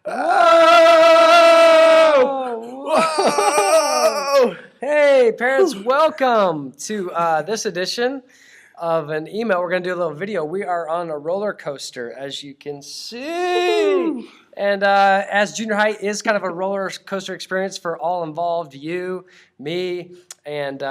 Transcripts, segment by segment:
Whoa! Hey, parents, welcome to this edition of an email. We're going to do a little video. We are on a roller coaster, as you can see. And as junior high is kind of a roller coaster experience for all involved, you, me, and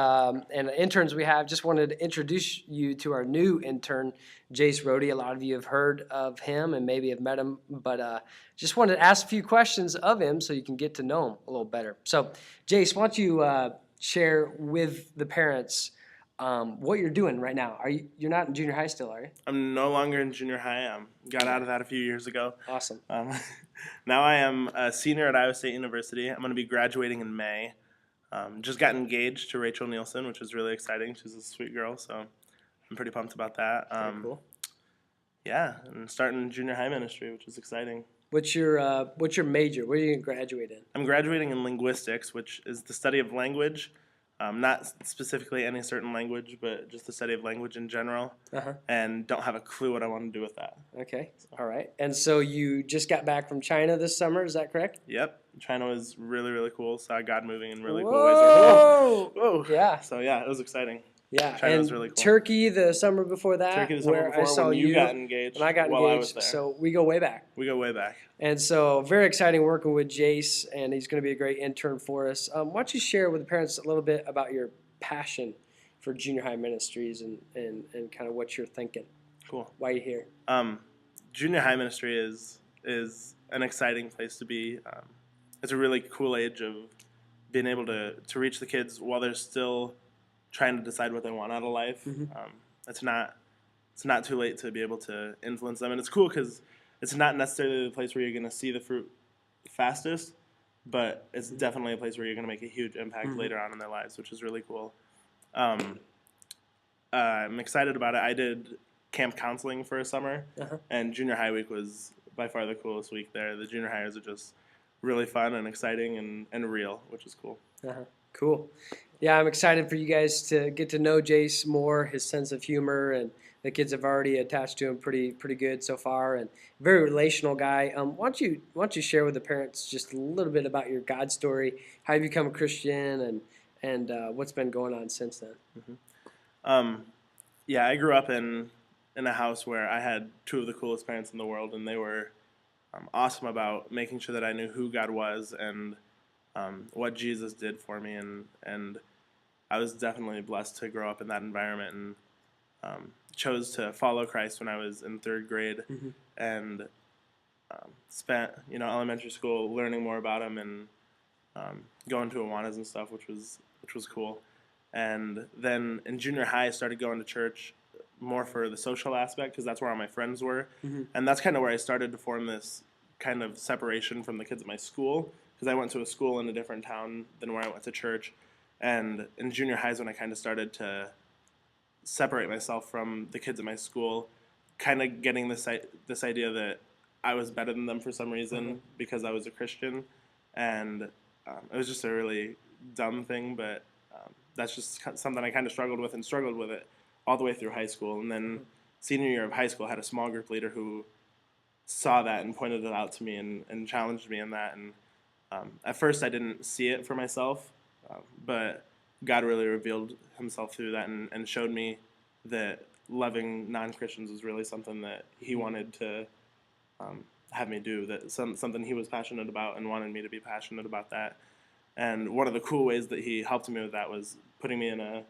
interns we have. Just wanted to introduce you to our new intern, Jase Rohde. A lot of you have heard of him and maybe have met him, but just wanted to ask a few questions of him so you can get to know him a little better. So, Jase, why don't you share with the parents what you're doing right now? You're not in junior high still, are you? I'm no longer in junior high. Got out of that a few years ago. Awesome. Now I am a senior at Iowa State University. I'm going to be graduating in May. Just got engaged to Rachel Nielsen, which is really exciting. She's a sweet girl, so I'm pretty pumped about that. Very cool. Yeah, I'm starting junior high ministry, which is exciting. What's your major? What are you going to graduate in? I'm graduating in linguistics, which is the study of language. Not specifically any certain language, but just the study of language in general. And don't have a clue what I want to do with that. Okay, all right. And so you just got back from China this summer, is that correct? Yep. China was really, really cool. Saw God moving in really Whoa! cool ways. Whoa! Yeah. So yeah, it was exciting. Yeah, China and was really cool. Turkey the summer before that, Turkey the summer where before I saw when you got engaged. And I got while engaged, I was there. so we go way back. We go way back. And so very exciting working with Jase, and he's going to be a great intern for us. Why don't you share with the parents a little bit about your passion for junior high ministries and kind of what you're thinking? Cool. Why you're here? Junior high ministry is an exciting place to be. It's a really cool age of being able to reach the kids while they're still trying to decide what they want out of life. It's not too late to be able to influence them, and it's cool because it's not necessarily the place where you're going to see the fruit fastest, but it's definitely a place where you're going to make a huge impact later on in their lives, which is really cool. I'm excited about it. I did camp counseling for a summer, and junior high week was by far the coolest week there. The junior highers are just really fun and exciting and real, which is cool. Cool. Yeah, I'm excited for you guys to get to know Jase more, his sense of humor, and the kids have already attached to him pretty good so far, and very relational guy. Why don't you share with the parents just a little bit about your God story, how you become a Christian, and what's been going on since then? Yeah, I grew up in a house where I had two of the coolest parents in the world, and they were awesome about making sure that I knew who God was and what Jesus did for me, and I was definitely blessed to grow up in that environment, and chose to follow Christ when I was in third grade, and spent elementary school learning more about him and going to Awanas and stuff, which was cool. And then in junior high, I started going to church more for the social aspect because that's where all my friends were, and that's kind of where I started to form this kind of separation from the kids at my school, because I went to a school in a different town than where I went to church. And in junior high is when I kind of started to separate myself from the kids at my school, kind of getting this idea that I was better than them for some reason because I was a Christian. And it was just a really dumb thing, but that's just something I kind of struggled with it all the way through high school. And then senior year of high school, I had a small group leader who saw that and pointed it out to me and challenged me in that. And at first I didn't see it for myself, but God really revealed himself through that and showed me that loving non-Christians was really something that he wanted to have me do, that something he was passionate about and wanted me to be passionate about that. And one of the cool ways that he helped me with that was putting me in a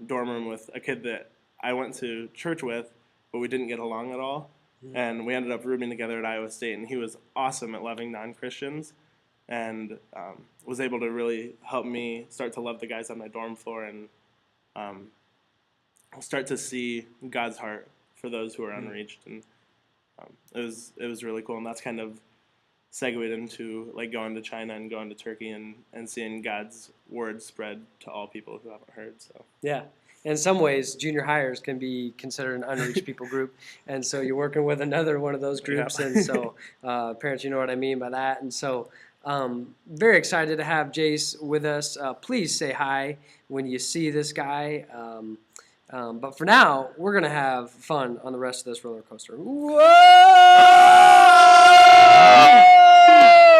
dorm room with a kid that I went to church with, but we didn't get along at all. And we ended up rooming together at Iowa State, and he was awesome at loving non-Christians and was able to really help me start to love the guys on my dorm floor and start to see God's heart for those who are unreached. And it was really cool, and that's kind of segued into like going to China and going to Turkey and seeing God's word spread to all people who haven't heard. So yeah. In some ways, junior hires can be considered an unreached people group, and so you're working with another one of those groups, and so parents, you know what I mean by that. And so very excited to have Jase with us. Please say hi when you see this guy. But for now, we're going to have fun on the rest of this roller coaster. Whoa!